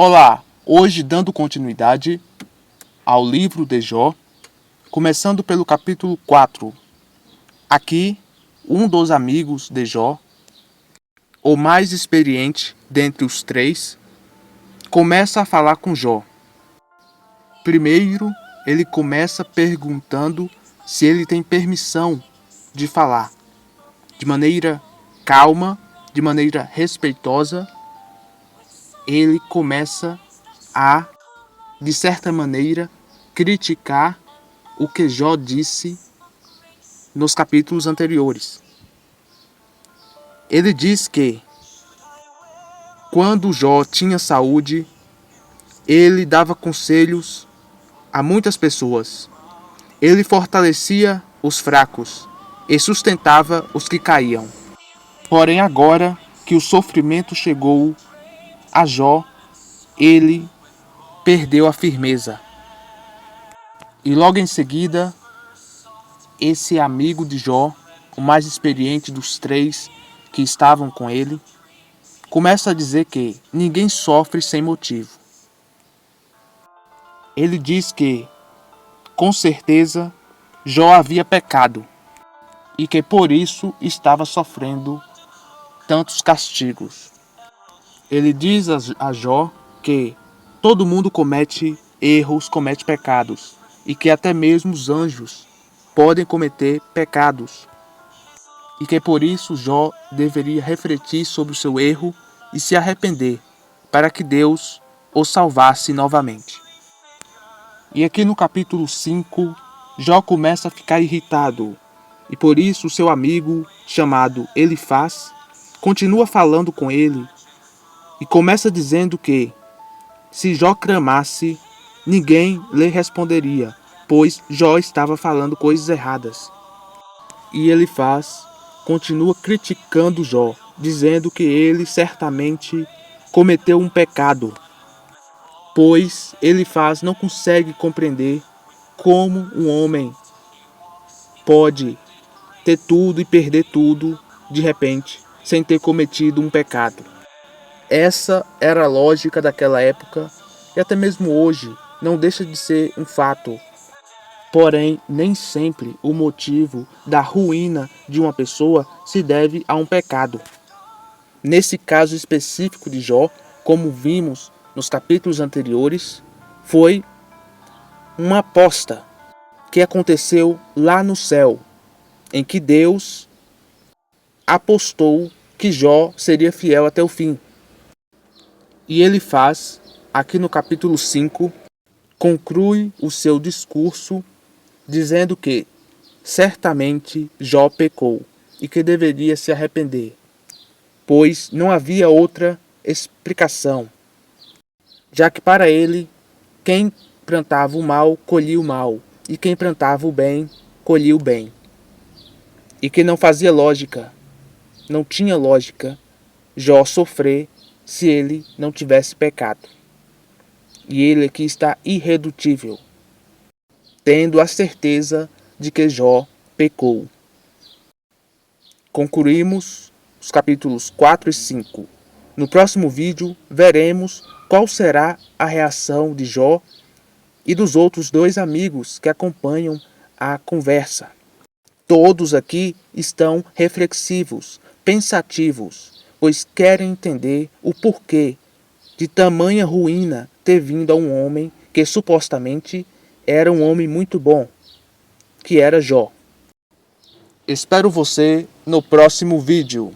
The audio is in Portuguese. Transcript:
Olá, hoje dando continuidade ao livro de Jó, começando pelo capítulo 4. Aqui, um dos amigos de Jó, o mais experiente dentre os três, começa a falar com Jó. Primeiro, ele começa perguntando se ele tem permissão de falar, de maneira calma, de maneira respeitosa. Ele começa a, de certa maneira, criticar o que Jó disse nos capítulos anteriores. Ele diz que, quando Jó tinha saúde, ele dava conselhos a muitas pessoas. Ele fortalecia os fracos e sustentava os que caíam. Porém, agora que o sofrimento chegou a Jó, ele perdeu a firmeza. E logo em seguida, esse amigo de Jó, o mais experiente dos três que estavam com ele, começa a dizer que ninguém sofre sem motivo. Ele diz que, com certeza, Jó havia pecado e que por isso estava sofrendo tantos castigos. Ele diz a Jó que todo mundo comete erros, comete pecados, e que até mesmo os anjos podem cometer pecados, e que por isso Jó deveria refletir sobre o seu erro e se arrepender, para que Deus o salvasse novamente. E aqui no capítulo 5, Jó começa a ficar irritado, e por isso o seu amigo, chamado Elifaz, continua falando com ele, e começa dizendo que, se Jó clamasse, ninguém lhe responderia, pois Jó estava falando coisas erradas. E Elifaz continua criticando Jó, dizendo que ele certamente cometeu um pecado, pois Elifaz não consegue compreender como um homem pode ter tudo e perder tudo de repente, sem ter cometido um pecado. Essa era a lógica daquela época e até mesmo hoje não deixa de ser um fato. Porém, nem sempre o motivo da ruína de uma pessoa se deve a um pecado. Nesse caso específico de Jó, como vimos nos capítulos anteriores, foi uma aposta que aconteceu lá no céu, em que Deus apostou que Jó seria fiel até o fim. E Elifaz, aqui no capítulo 5, conclui o seu discurso dizendo que certamente Jó pecou e que deveria se arrepender, pois não havia outra explicação, já que para ele, quem plantava o mal, colhia o mal, e quem plantava o bem, colhia o bem. E que não fazia lógica, não tinha lógica, Jó sofrer se ele não tivesse pecado. E ele aqui está irredutível, tendo a certeza de que Jó pecou. Concluímos os capítulos 4 e 5. No próximo vídeo, veremos qual será a reação de Jó e dos outros dois amigos que acompanham a conversa. Todos aqui estão reflexivos, pensativos, pois querem entender o porquê de tamanha ruína ter vindo a um homem que supostamente era um homem muito bom, que era Jó. Espero você no próximo vídeo.